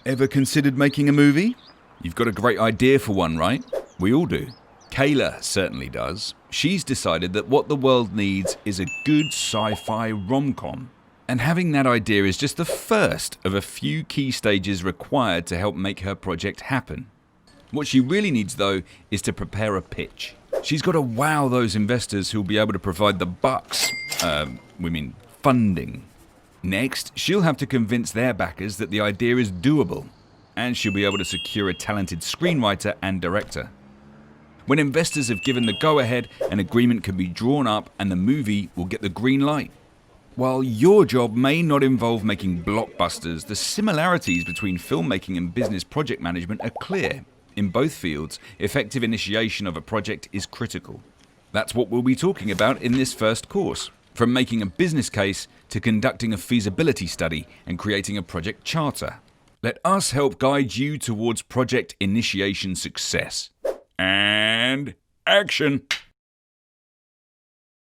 Ever considered making a movie? You've got a great idea for one, right? We all do. Kayla certainly does. She's decided that what the world needs is a good sci-fi rom-com. And having that idea is just the first of a few key stages required to help make her project happen. What she really needs, though, is to prepare a pitch. She's got to wow those investors who'll be able to provide the bucks. Funding. Next, she'll have to convince their backers that the idea is doable. And she'll be able to secure a talented screenwriter and director. When investors have given the go-ahead, an agreement can be drawn up and the movie will get the green light. While your job may not involve making blockbusters, the similarities between filmmaking and business project management are clear. In both fields, effective initiation of a project is critical. That's what we'll be talking about in this first course, from making a business case to conducting a feasibility study and creating a project charter. Let us help guide you towards project initiation success. And action!